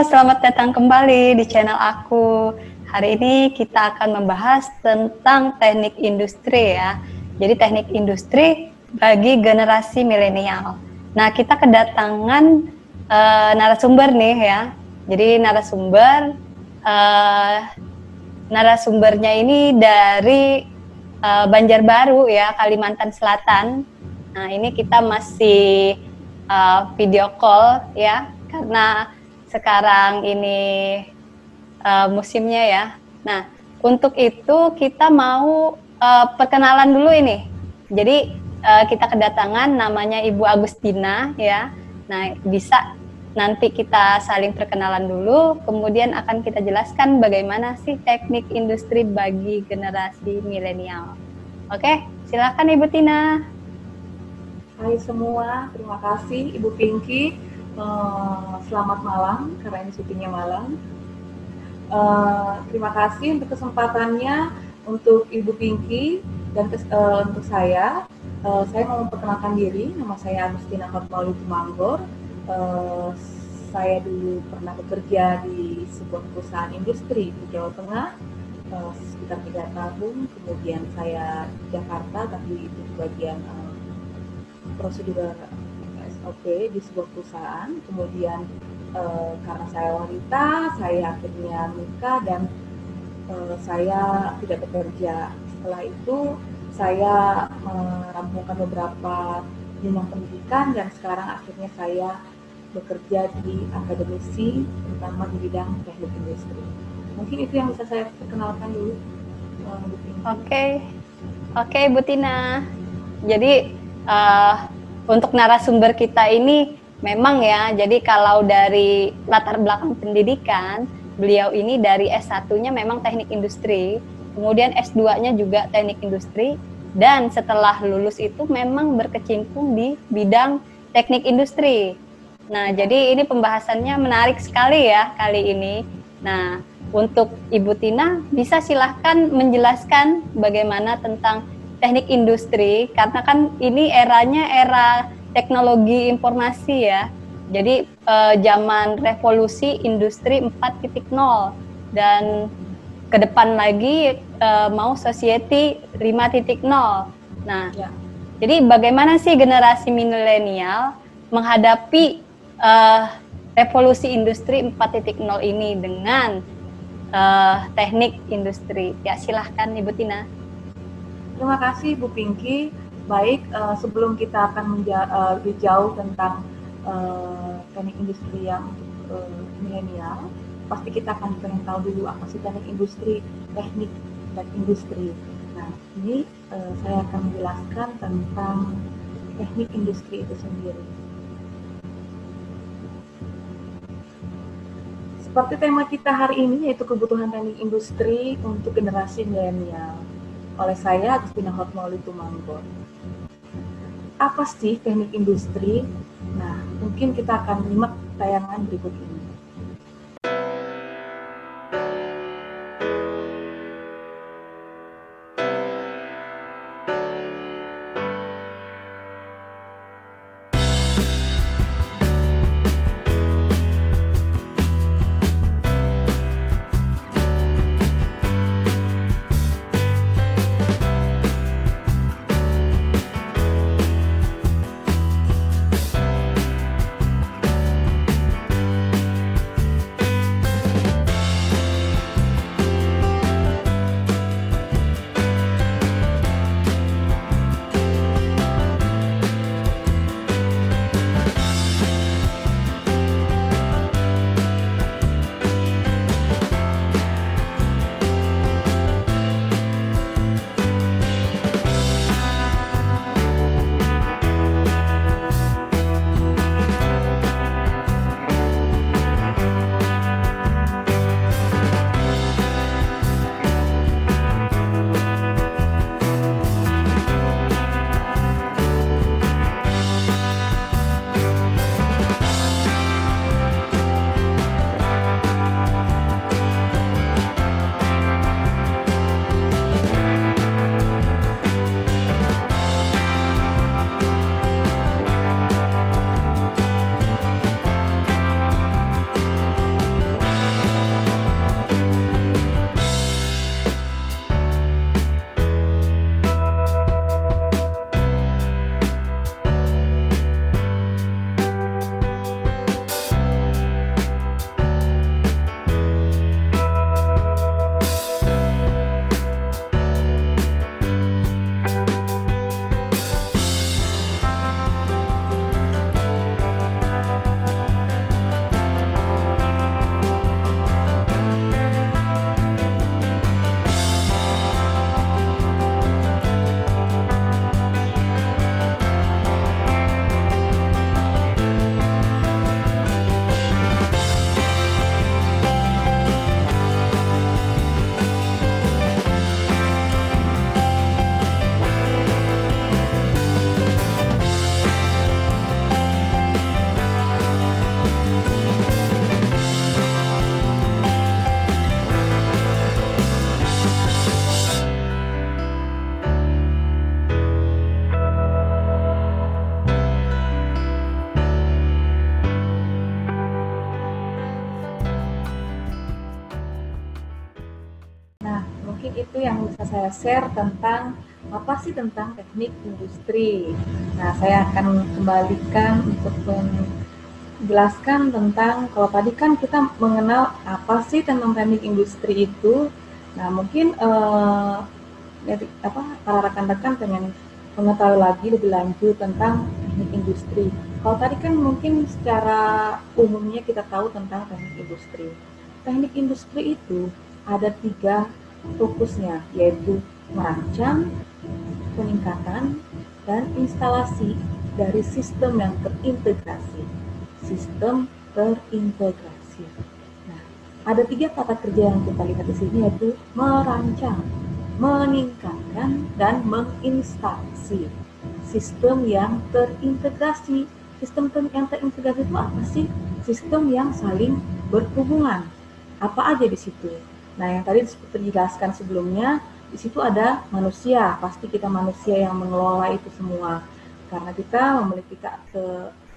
selamat datang kembali di channel aku. Hari ini kita akan membahas tentang teknik industri ya. Jadi teknik industri bagi generasi milenial. Nah, kita kedatangan narasumber nih ya. Jadi narasumbernya ini dari Banjarbaru ya, Kalimantan Selatan. Nah, ini kita masih video call ya, karena sekarang ini musimnya ya. Nah, untuk itu kita mau perkenalan dulu ini. Jadi kita kedatangan namanya Ibu Agustina ya. Nah, bisa nanti kita saling perkenalan dulu, kemudian akan kita jelaskan bagaimana sih teknik industri bagi generasi milenial. Oke, silakan Ibu Tina. Hai semua, terima kasih Ibu Pinky. Selamat malam, karena ini syutingnya malam. Terima kasih untuk kesempatannya untuk Ibu Pinky dan untuk saya. Saya mau memperkenalkan diri, nama saya Agustina Hotmauli Tumanggor. Saya dulu pernah bekerja di sebuah perusahaan industri di Jawa Tengah sekitar 3 tahun. Kemudian saya di Jakarta, tapi di bagian prosedur SOP di sebuah perusahaan. Kemudian karena saya wanita, saya akhirnya menikah dan saya tidak bekerja. Setelah itu saya merampungkan beberapa jenjang pendidikan dan sekarang akhirnya saya bekerja di akademisi, terutama di bidang teknik industri. Mungkin itu yang bisa saya perkenalkan dulu. Oke, Bu Tina. Jadi untuk narasumber kita ini memang ya, jadi kalau dari latar belakang pendidikan, beliau ini dari S1-nya memang teknik industri, kemudian S2-nya juga teknik industri, dan setelah lulus itu memang berkecimpung di bidang teknik industri. Nah, jadi ini pembahasannya menarik sekali ya kali ini. Nah, untuk Ibu Tina, bisa silahkan menjelaskan bagaimana tentang teknik industri, karena kan ini eranya era teknologi informasi ya. Jadi zaman revolusi industri 4.0 dan ke depan lagi mau society 5.0. Nah, ya. Jadi bagaimana sih generasi milenial menghadapi revolusi industri 4.0 ini dengan teknik industri? Ya, silahkan Ibu Tina. Terima kasih Bu Pinky. Baik, sebelum kita akan lebih jauh tentang teknik industri yang milenial, pasti kita akan pengen tahu dulu apa sih teknik industri, teknik dan industri. Nah, ini saya akan menjelaskan tentang teknik industri itu sendiri. Seperti tema kita hari ini, yaitu kebutuhan teknik industri untuk generasi milenial. Oleh saya, Agustina Hotmauli Tumanggor. Apa sih teknik industri? Nah, mungkin kita akan menyimak tayangan berikut ini. mungkin itu yang bisa saya share tentang apa sih tentang teknik industri. Nah, saya akan kembalikan untuk menjelaskan tentang, kalau tadi kan kita mengenal apa sih tentang teknik industri itu. Nah, mungkin para rekan-rekan pengen mengetahui lagi lebih lanjut tentang teknik industri. Kalau tadi kan mungkin secara umumnya kita tahu tentang teknik industri. Teknik industri itu ada 3 fokusnya, yaitu merancang, peningkatan, dan instalasi dari sistem yang terintegrasi. Sistem terintegrasi. Nah, ada 3 kata kerja yang kita lihat di sini, yaitu merancang, meningkatkan, dan menginstalasi sistem yang terintegrasi. Sistem yang terintegrasi itu apa sih? Sistem yang saling berhubungan. Apa aja di situ? Nah, yang tadi dijelaskan sebelumnya, di situ ada manusia. Pasti kita manusia yang mengelola itu semua, karena kita memiliki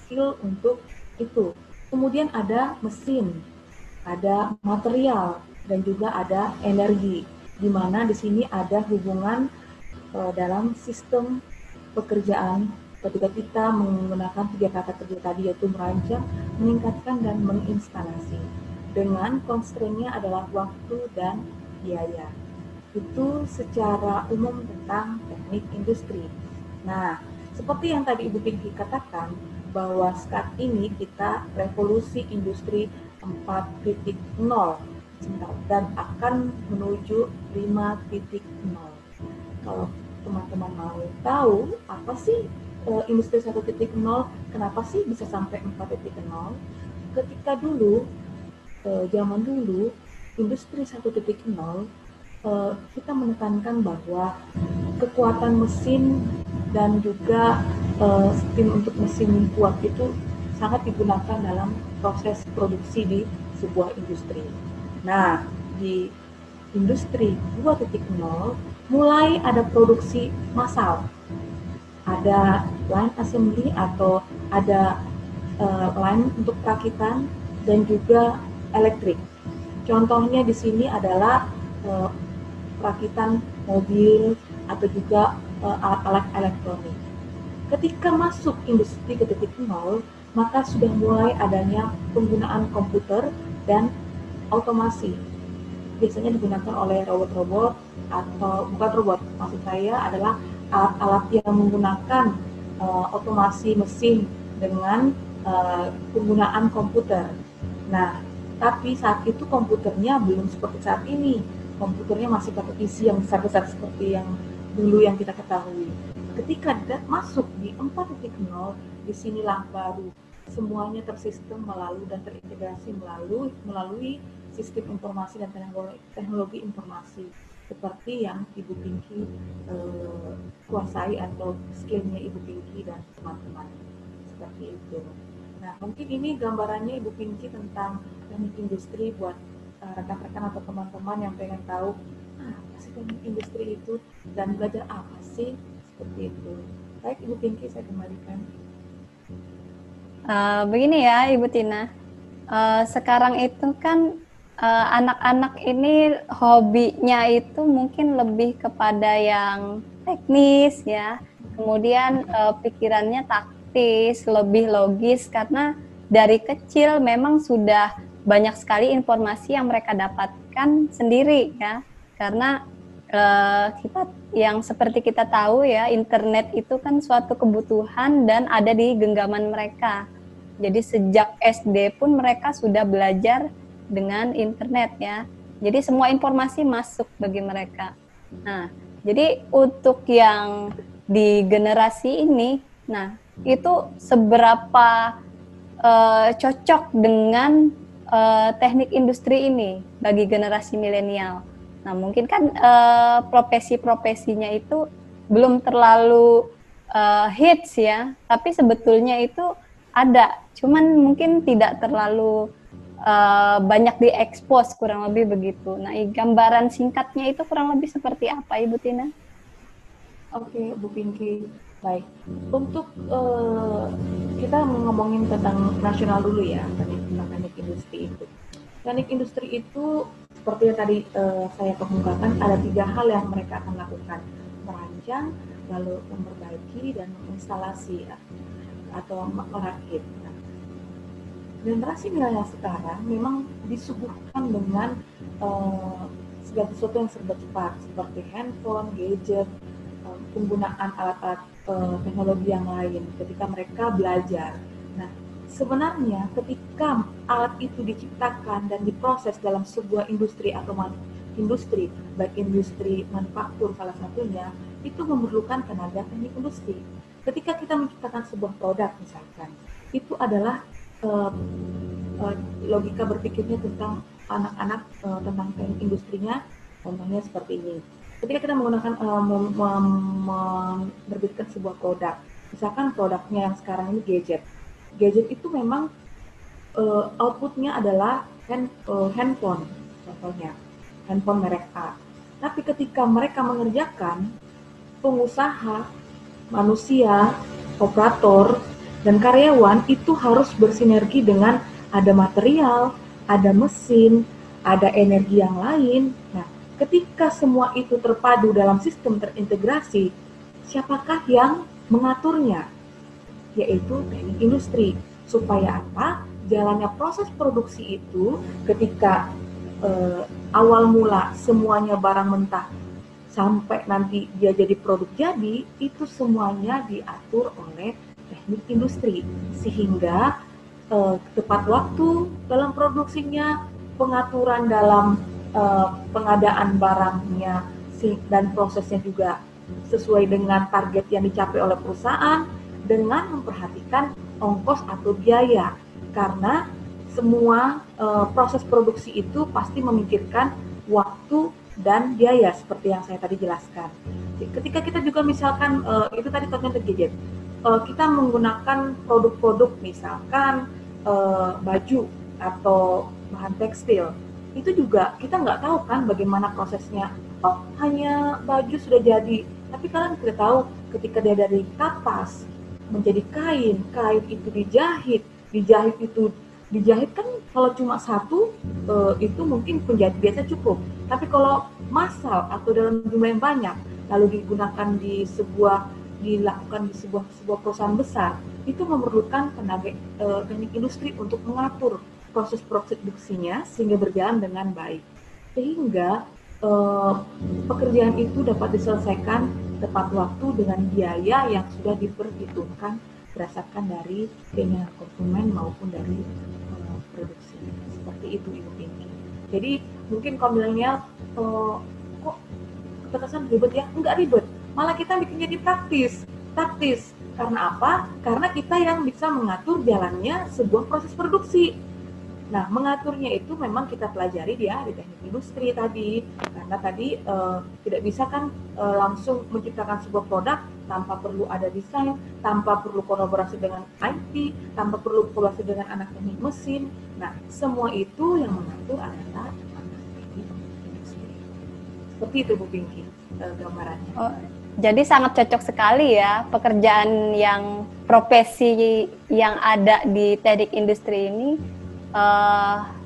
skill untuk itu. Kemudian ada mesin, ada material, dan juga ada energi, di mana di sini ada hubungan dalam sistem pekerjaan ketika kita menggunakan 3 kata kerja tadi, yaitu merancang, meningkatkan, dan menginstalasi. Dengan constraint-nya adalah waktu dan biaya. Itu secara umum tentang teknik industri. Nah, seperti yang tadi Ibu Pinky katakan, bahwa saat ini kita revolusi industri 4.0 dan akan menuju 5.0. Kalau teman-teman mau tahu apa sih industri 1.0, kenapa sih bisa sampai 4.0? Ketika dulu, zaman dulu, industri 1.0, kita menekankan bahwa kekuatan mesin dan juga steam untuk mesin kuat itu sangat digunakan dalam proses produksi di sebuah industri. Nah, di industri 2.0 mulai ada produksi massal, ada line assembly atau ada line untuk perakitan dan juga elektrik. Contohnya di sini adalah perakitan mobil atau juga alat elektronik. Ketika masuk industri 3.0, maka sudah mulai adanya penggunaan komputer dan otomasi. Biasanya digunakan oleh robot-robot, atau bukan robot, maksud saya adalah alat-alat yang menggunakan otomasi mesin dengan penggunaan komputer. Nah, tapi saat itu komputernya belum seperti saat ini. Komputernya masih pakai PC yang besar-besar seperti yang dulu yang kita ketahui. Ketika masuk di 4.0, disinilah baru semuanya tersistem melalui dan terintegrasi melalui sistem informasi dan teknologi informasi, seperti yang Ibu Pinky kuasai atau skillnya Ibu Pinky dan teman-teman, seperti itu. Nah, mungkin ini gambarannya Ibu Pinky tentang teknik industri buat rekan-rekan atau teman-teman yang pengen tahu apa sih teknik industri itu dan belajar apa sih, seperti itu. Baik, Ibu Pinky, saya kembalikan. Begini ya, Ibu Tina. Sekarang itu kan anak-anak ini hobinya itu mungkin lebih kepada yang teknis ya. Kemudian pikirannya taktis, lebih logis, karena dari kecil memang sudah banyak sekali informasi yang mereka dapatkan sendiri ya. Karena kita yang seperti kita tahu ya, internet itu kan suatu kebutuhan dan ada di genggaman mereka. Jadi sejak SD pun mereka sudah belajar dengan internet ya. Jadi semua informasi masuk bagi mereka. Nah, jadi untuk yang di generasi ini, nah itu seberapa cocok dengan teknik industri ini bagi generasi milenial. Nah, mungkin kan profesi-profesinya itu belum terlalu hits ya, tapi sebetulnya itu ada, cuman mungkin tidak terlalu banyak diekspos, kurang lebih begitu. Nah, gambaran singkatnya itu kurang lebih seperti apa, Ibu Tina? Oke, Bu Pinky. Baik, untuk kita ngomongin tentang nasional dulu ya, tentang teknik industri itu. Teknik industri itu seperti yang tadi saya kemukakan, ada 3 hal yang mereka akan lakukan: merancang, lalu memperbaiki, dan menginstalasi ya, atau merakit. Nah, generasi milenial sekarang memang disuguhkan dengan segala sesuatu yang serba cepat, seperti handphone, gadget, penggunaan alat-alat teknologi yang lain ketika mereka belajar. Nah, sebenarnya ketika alat itu diciptakan dan diproses dalam sebuah industri atau industri, baik industri manufaktur salah satunya, itu memerlukan tenaga teknik industri. Ketika kita menciptakan sebuah produk misalkan, itu adalah logika berpikirnya tentang anak-anak, tentang teknik industrinya, contohnya seperti ini. Ketika kita menggunakan menerbitkan sebuah produk, misalkan produknya yang sekarang ini gadget itu memang outputnya adalah handphone, contohnya handphone merek A. Tapi ketika mereka mengerjakan, pengusaha, manusia, operator, dan karyawan itu harus bersinergi dengan ada material, ada mesin, ada energi yang lain. Nah, ketika semua itu terpadu dalam sistem terintegrasi, siapakah yang mengaturnya? Yaitu teknik industri. Supaya apa? Jalannya proses produksi itu ketika awal mula semuanya barang mentah sampai nanti dia jadi produk jadi, itu semuanya diatur oleh teknik industri. Sehingga tepat waktu dalam produksinya, pengaturan dalam pengadaan barangnya dan prosesnya juga sesuai dengan target yang dicapai oleh perusahaan, dengan memperhatikan ongkos atau biaya, karena semua proses produksi itu pasti memikirkan waktu dan biaya seperti yang saya tadi jelaskan. Ketika kita juga misalkan itu tadi contohnya gadget, kita menggunakan produk-produk misalkan baju atau bahan tekstil, itu juga kita nggak tahu kan bagaimana prosesnya. Oh, hanya baju sudah jadi, tapi kalian tidak tahu ketika dia dari kapas menjadi kain, kain itu dijahit kan kalau cuma satu itu mungkin penjahit biasa cukup, tapi kalau massal atau dalam jumlah yang banyak lalu dilakukan di sebuah perusahaan besar, itu memerlukan tenaga teknik industri untuk mengatur proses produksinya sehingga berjalan dengan baik, sehingga pekerjaan itu dapat diselesaikan tepat waktu dengan biaya yang sudah diperhitungkan berdasarkan dari keinginan konsumen maupun dari produksi. Seperti itu Ibu Pinky. Jadi mungkin kalau milenial kok terkesan ribet ya? Enggak ribet, malah kita bikin jadi praktis. Karena apa? Karena kita yang bisa mengatur jalannya sebuah proses produksi. Nah, mengaturnya itu memang kita pelajari di teknik industri tadi, karena tadi tidak bisa kan langsung menciptakan sebuah produk tanpa perlu ada desain, tanpa perlu kolaborasi dengan IT, tanpa perlu kolaborasi dengan anak teknik mesin. Nah, semua itu yang mengatur adalah anak teknik industri. Seperti itu Bu Pinky gambarannya. Oh, jadi sangat cocok sekali ya pekerjaan yang profesi yang ada di teknik industri ini.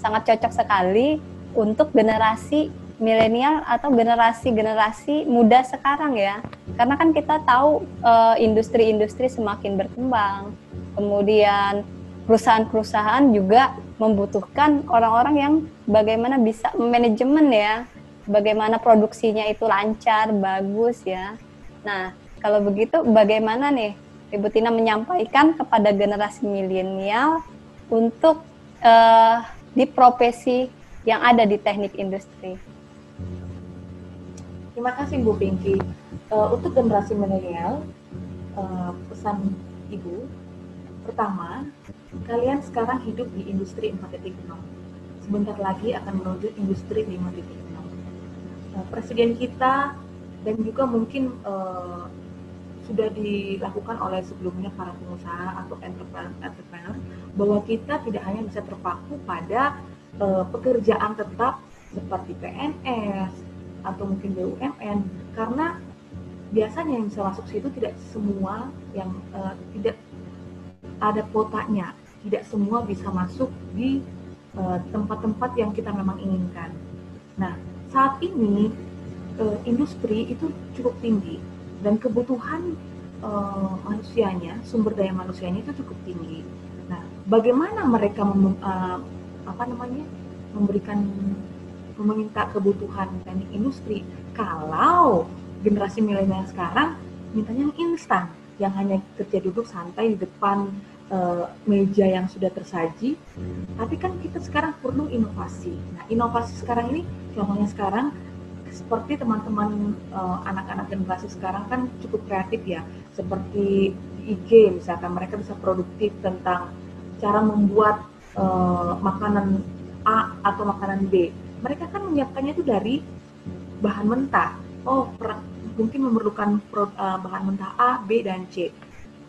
Sangat cocok sekali untuk generasi milenial atau generasi muda sekarang ya, karena kan kita tahu industri-industri semakin berkembang, kemudian perusahaan-perusahaan juga membutuhkan orang-orang yang bagaimana bisa manajemen ya, bagaimana produksinya itu lancar, bagus ya. Nah, kalau begitu bagaimana nih Ibu Tina menyampaikan kepada generasi milenial untuk di profesi yang ada di teknik industri? Terima kasih Bu Pinky. Untuk generasi milenial, pesan Ibu, pertama, kalian sekarang hidup di industri 4.0. Sebentar lagi akan menuju industri 5.0. Presiden kita dan juga mungkin sudah dilakukan oleh sebelumnya para pengusaha atau entrepreneur, bahwa kita tidak hanya bisa terpaku pada pekerjaan tetap seperti PNS atau mungkin BUMN, karena biasanya yang bisa masuk situ tidak semua yang tidak ada kuotanya, tidak semua bisa masuk di tempat-tempat yang kita memang inginkan. Nah, saat ini industri itu cukup tinggi dan kebutuhan manusianya, sumber daya manusianya itu cukup tinggi. Nah, bagaimana mereka memberikan meminta kebutuhan teknik industri kalau generasi milenial sekarang mintanya yang instan, yang hanya kerja duduk santai di depan meja yang sudah tersaji. Tapi kan kita sekarang perlu inovasi. Nah, inovasi sekarang ini, contohnya sekarang seperti teman-teman anak-anak generasi sekarang kan cukup kreatif ya, seperti di IG misalkan mereka bisa produktif tentang cara membuat makanan A atau makanan B. Mereka kan menyiapkannya itu dari bahan mentah. Mungkin memerlukan bahan mentah A, B, dan C.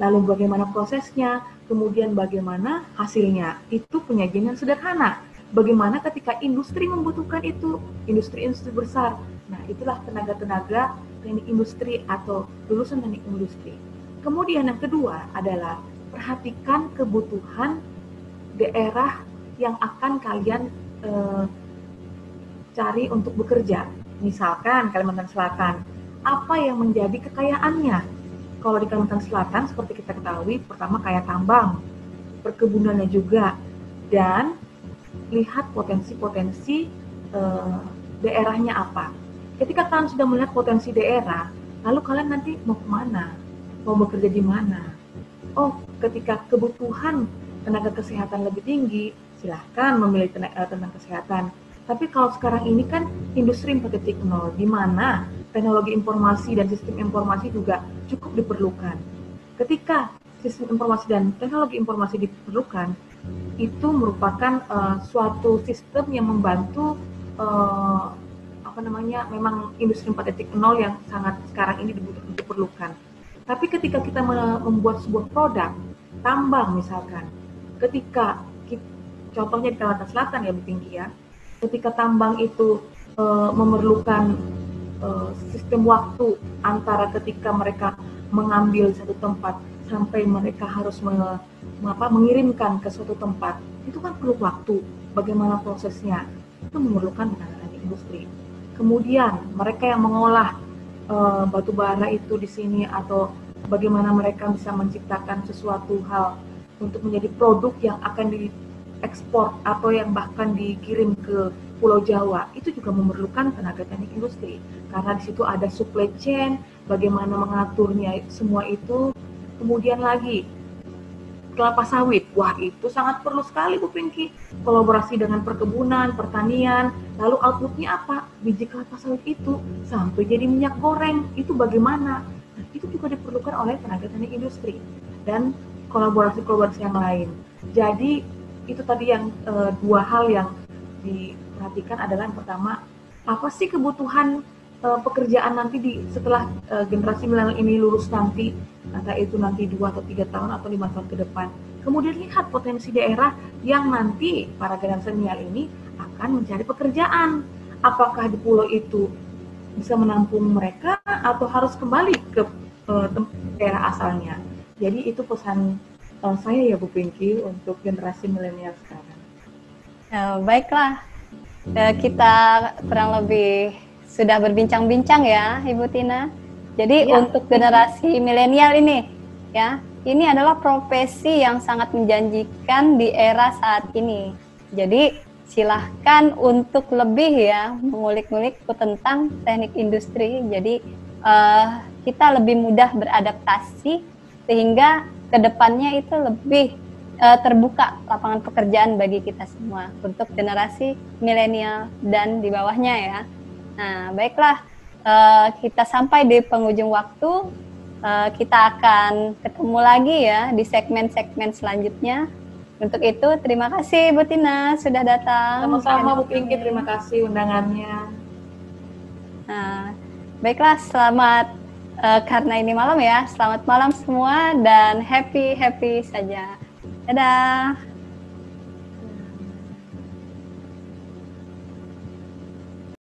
Lalu bagaimana prosesnya, kemudian bagaimana hasilnya. Itu penyajian yang sederhana. Bagaimana ketika industri membutuhkan itu, industri-industri besar. Nah, itulah tenaga-tenaga teknik industri atau lulusan teknik industri. Kemudian yang kedua adalah perhatikan kebutuhan daerah yang akan kalian cari untuk bekerja. Misalkan Kalimantan Selatan, apa yang menjadi kekayaannya? Kalau di Kalimantan Selatan, seperti kita ketahui, pertama kaya tambang, perkebunannya juga, dan lihat potensi-potensi daerahnya apa. Ketika kalian sudah melihat potensi daerah, lalu kalian nanti mau kemana? Mau bekerja di mana? Ketika kebutuhan tenaga kesehatan lebih tinggi, silahkan memilih tenaga kesehatan. Tapi kalau sekarang ini kan industri 4.0, di mana teknologi informasi dan sistem informasi juga cukup diperlukan. Ketika sistem informasi dan teknologi informasi diperlukan, itu merupakan suatu sistem yang membantu memang industri 4.0 yang sangat sekarang ini diperlukan. Tapi ketika kita membuat sebuah produk tambang misalkan, contohnya di Kalimantan Selatan ya Bu Pinky ya, ketika tambang itu memerlukan sistem waktu antara ketika mereka mengambil satu tempat sampai mereka harus mengirimkan ke suatu tempat, itu kan perlu waktu. Bagaimana prosesnya? Itu memerlukan tenaga industri. Kemudian mereka yang mengolah batu bara itu di sini, atau bagaimana mereka bisa menciptakan sesuatu hal untuk menjadi produk yang akan diekspor atau yang bahkan dikirim ke Pulau Jawa, itu juga memerlukan tenaga teknik industri, karena di situ ada supply chain, bagaimana mengaturnya semua itu. Kemudian lagi kelapa sawit, wah itu sangat perlu sekali Bu Pinky, kolaborasi dengan perkebunan, pertanian, lalu outputnya apa? Biji kelapa sawit itu sampai jadi minyak goreng, itu bagaimana? Nah, itu juga diperlukan oleh tenaga teknik industri dan kolaborasi-kolaborasi yang lain. Jadi itu tadi yang dua hal yang diperhatikan adalah yang pertama, apa sih kebutuhan pekerjaan nanti setelah generasi milenial ini lulus nanti, entah itu nanti 2 atau 3 tahun atau 5 tahun ke depan. Kemudian lihat potensi daerah yang nanti para generasi milenial ini akan mencari pekerjaan. Apakah di pulau itu bisa menampung mereka atau harus kembali ke daerah asalnya. Jadi itu pesan saya ya Bu Pinky untuk generasi milenial sekarang. Baiklah, kita kurang lebih sudah berbincang-bincang ya Ibu Tina. Jadi ya, untuk generasi milenial ini ya, ini adalah profesi yang sangat menjanjikan di era saat ini. Jadi silahkan untuk lebih ya mengulik-ngulik tentang teknik industri. Jadi kita lebih mudah beradaptasi sehingga kedepannya itu lebih terbuka lapangan pekerjaan bagi kita semua untuk generasi milenial dan di bawahnya ya. Nah, baiklah, kita sampai di penghujung waktu. Kita akan ketemu lagi ya di segmen-segmen selanjutnya. Untuk itu, terima kasih Bu Tina sudah datang. Sama-sama Bu Pinky, terima kasih undangannya. Nah, baiklah, selamat karena ini malam ya. Selamat malam semua dan happy saja. Dadah.